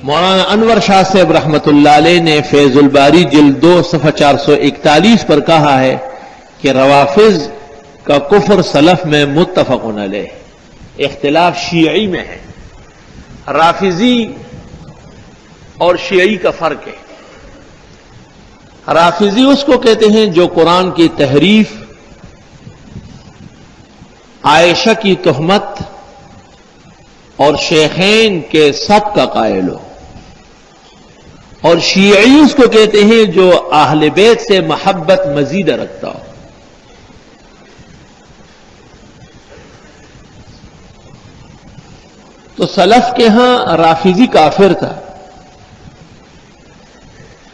مولانا انور شاہ صاحب رحمۃ اللہ علیہ نے فیض الباری جلد 2 صفحہ 441 پر کہا ہے کہ روافض کا کفر سلف میں متفق علیہ، اختلاف شیعی میں ہے۔ رافضی اور شیعی کا فرق ہے۔ رافضی اس کو کہتے ہیں جو قرآن کی تحریف، عائشہ کی تہمت اور شیخین کے سب کا قائل ہو، اور شیعی اس کو کہتے ہیں جو اہل بیت سے محبت مزید رکھتا ہو۔ تو سلف کے ہاں رافضی کافر تھا،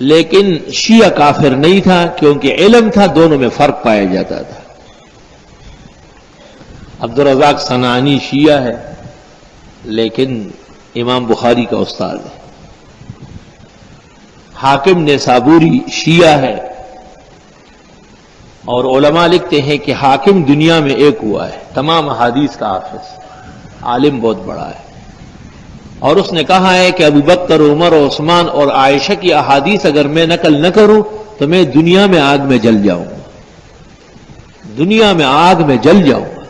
لیکن شیعہ کافر نہیں تھا، کیونکہ علم تھا، دونوں میں فرق پایا جاتا تھا۔ عبدالرزاق صنعانی شیعہ ہے، لیکن امام بخاری کا استاد ہے۔ حاکم نیسابوری شیعہ ہے، اور علماء لکھتے ہیں کہ حاکم دنیا میں ایک ہوا ہے، تمام احادیث کا حافظ، عالم بہت بڑا ہے، اور اس نے کہا ہے کہ ابو بکر، عمر، عثمان اور عائشہ کی احادیث اگر میں نقل نہ کروں تو میں دنیا میں آگ میں جل جاؤں گا، دنیا میں آگ میں جل جاؤں گا۔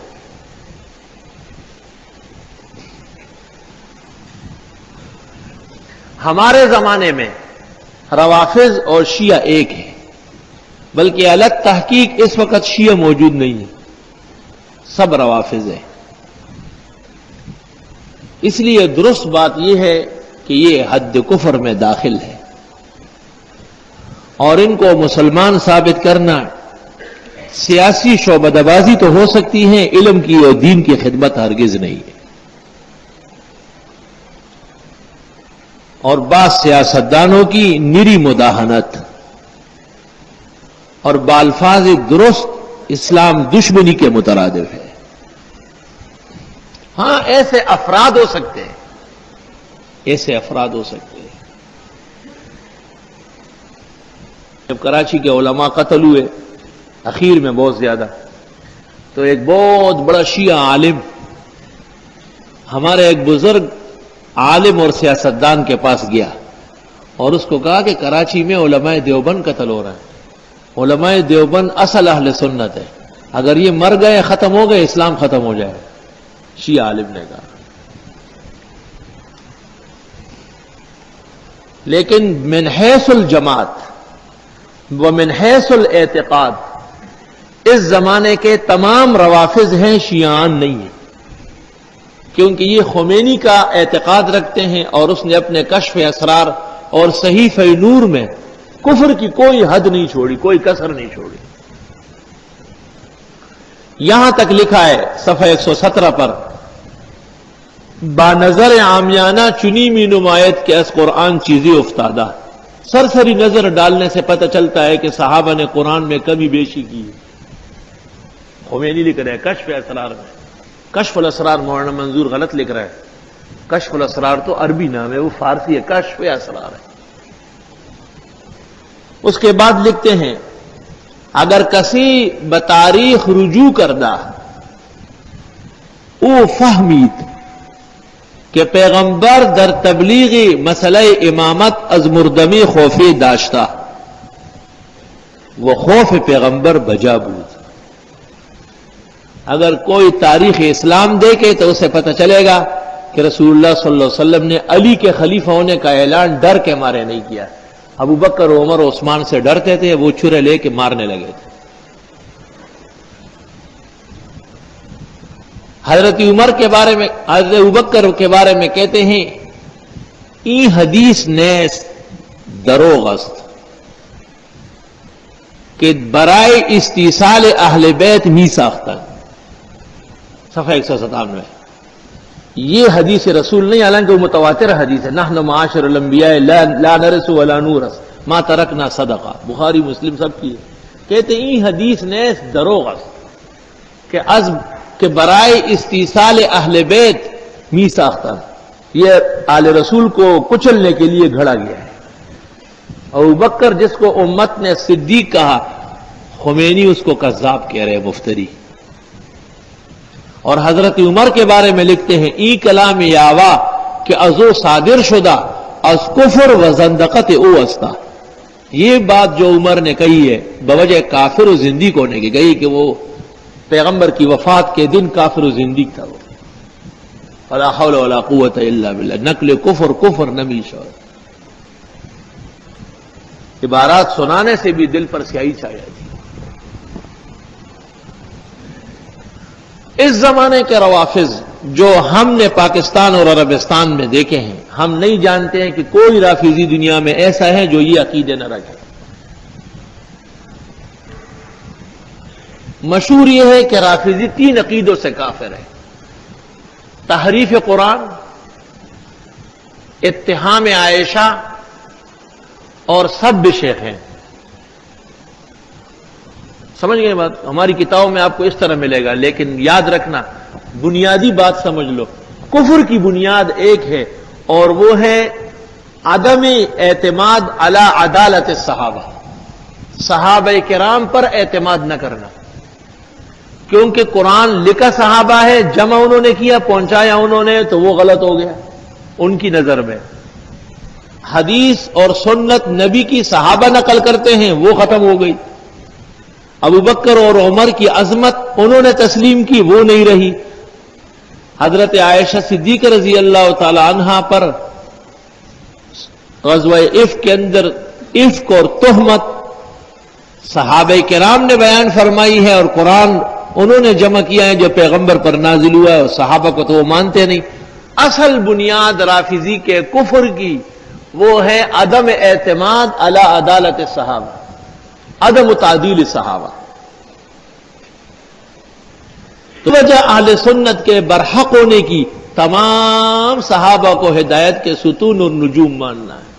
ہمارے زمانے میں روافض اور شیعہ ایک ہے، بلکہ الگ تحقیق اس وقت شیعہ موجود نہیں ہے، سب روافض ہیں۔ اس لیے درست بات یہ ہے کہ یہ حد کفر میں داخل ہے، اور ان کو مسلمان ثابت کرنا سیاسی شعبہ بازی تو ہو سکتی ہے، علم کی اور دین کی خدمت ہرگز نہیں ہے۔ اور بعض سیاستدانوں کی نری مداہنت اور بالفاظ درست اسلام دشمنی کے مترادف ہے۔ ہاں ایسے افراد ہو سکتے ہیں، ایسے افراد ہو سکتے ہیں۔ جب کراچی کے علماء قتل ہوئے اخیر میں بہت زیادہ، تو ایک بہت بڑا شیعہ عالم ہمارے ایک بزرگ عالم اور سیاستدان کے پاس گیا اور اس کو کہا کہ کراچی میں علماء دیوبند قتل ہو رہے ہیں، علماء دیوبند اصل اہل سنت ہے، اگر یہ مر گئے، ختم ہو گئے، اسلام ختم ہو جائے۔ شیعہ عالم نے کہا۔ لیکن من حیث الجماعت و من حیث الاعتقاد اس زمانے کے تمام روافض ہیں، شیعان نہیں ہیں، کیونکہ یہ خمینی کا اعتقاد رکھتے ہیں، اور اس نے اپنے کشف اسرار اور صحیفہ نور میں کفر کی کوئی حد نہیں چھوڑی، کوئی کسر نہیں چھوڑی۔ یہاں تک لکھا ہے صفحہ 117 پر، بانظر عامیانہ چنی می نمایت کے از قرآن چیزیں افتادہ۔ سرسری نظر ڈالنے سے پتہ چلتا ہے کہ صحابہ نے قرآن میں کمی بیشی کی ہے۔ خمینی لکھ رہے ہیں کشف اسرار میں، کشف الاسرار مولانا منظور غلط لکھ رہا ہے، کشف الاسرار تو عربی نام ہے، وہ فارسی ہے، کشف اسرار ہے۔ اس کے بعد لکھتے ہیں، اگر کسی بتاریخ رجوع کردہ او فہمید کہ پیغمبر در تبلیغی مسئلہ امامت از مردمی خوفی داشتا، وہ خوف پیغمبر بجا بود۔ اگر کوئی تاریخ اسلام دیکھے تو اسے پتہ چلے گا کہ رسول اللہ صلی اللہ علیہ وسلم نے علی کے خلیفہ ہونے کا اعلان ڈر کے مارے نہیں کیا، ابو بکر، عمر، عثمان سے ڈرتے تھے، وہ چھرے لے کے مارنے لگے تھے۔ حضرت عمر کے بارے میں، حضرت ابوبکر کے بارے میں کہتے ہیں، ای حدیث نیس دروغ است کہ برائے استیصال اہل بیت می ساختن۔ صفحہ 197۔ یہ حدیث رسول نہیں، حالانکہ وہ متواتر حدیث ہے، نحن معاشر الانبیاء لا نرث ولا نورث ما ترکنا صدقہ، بخاری مسلم سب کی ہے۔ کہتے ہیں یہ حدیث نیس دروغ است کہ برائے استیصال اہل بیت می ساختن، یہ آل رسول کو کچلنے کے لیے گھڑا گیا ہے۔ ابوبکر جس کو امت نے صدیق کہا، خمینی اس کو کذاب کہہ رہے، مفتری۔ اور حضرت عمر کے بارے میں لکھتے ہیں، ای کلام یاوا کہ ازو صادر شدہ از کفر و زندقت او استا. یہ بات جو عمر نے کہی ہے بوجہ کافر و زندیق ہونے کی گئی کہ وہ پیغمبر کی وفات کے دن کافر و زندیق تھا. وہ ولا حول ولا قوت الا باللہ. نقل کفر نبی شور. عبارات سنانے سے بھی دل پر سیاہی چھا جاتی. اس زمانے کے روافض جو ہم نے پاکستان اور عربستان میں دیکھے ہیں، ہم نہیں جانتے ہیں کہ کوئی رافضی دنیا میں ایسا ہے جو یہ عقیدے نہ رکھے. مشہور یہ ہے کہ رافضی 3 عقیدوں سے کافر ہے: تحریف قرآن، اتہام عائشہ اور سب شیخ ہیں. سمجھ گئے بات؟ ہماری کتابوں میں آپ کو اس طرح ملے گا، لیکن یاد رکھنا بنیادی بات سمجھ لو. کفر کی بنیاد ایک ہے اور وہ ہے عدم اعتماد علی عدالت الصحابہ. صحابہ کرام پر اعتماد نہ کرنا، کیونکہ قرآن لکھا صحابہ ہے، جمع انہوں نے کیا، پہنچایا انہوں نے، تو وہ غلط ہو گیا ان کی نظر میں. حدیث اور سنت نبی کی صحابہ نقل کرتے ہیں، وہ ختم ہو گئی. ابو بکر اور عمر کی عظمت انہوں نے تسلیم کی، وہ نہیں رہی. حضرت عائشہ صدیقہ رضی اللہ تعالی عنہا پر غزوہ عفق کے اندر عفق اور تہمت صحابہ کرام نے بیان فرمائی ہے، اور قرآن انہوں نے جمع کیا ہے جو پیغمبر پر نازل ہوا ہے، اور صحابہ کو تو وہ مانتے نہیں. اصل بنیاد رافضی کے کفر کی وہ ہے عدم اعتماد علی عدالت صحابہ، عدم تعدیل صحابہ. تو وجہ اہل سنت کے برحق ہونے کی تمام صحابہ کو ہدایت کے ستون اور نجوم ماننا ہے.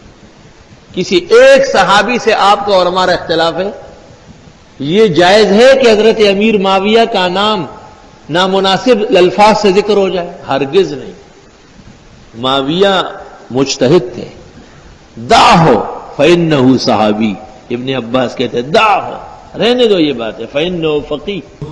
کسی ایک صحابی سے آپ کو اور ہمارا اختلاف ہے. یہ جائز ہے کہ حضرت امیر معاویہ کا نام نامناسب الفاظ سے ذکر ہو جائے؟ ہرگز نہیں. معاویہ مجتہد تھے. دعہو فإنہ صحابی. ابن عباس کہتے ہیں دعہو، رہنے دو یہ بات ہے، فإنہ فقیہ.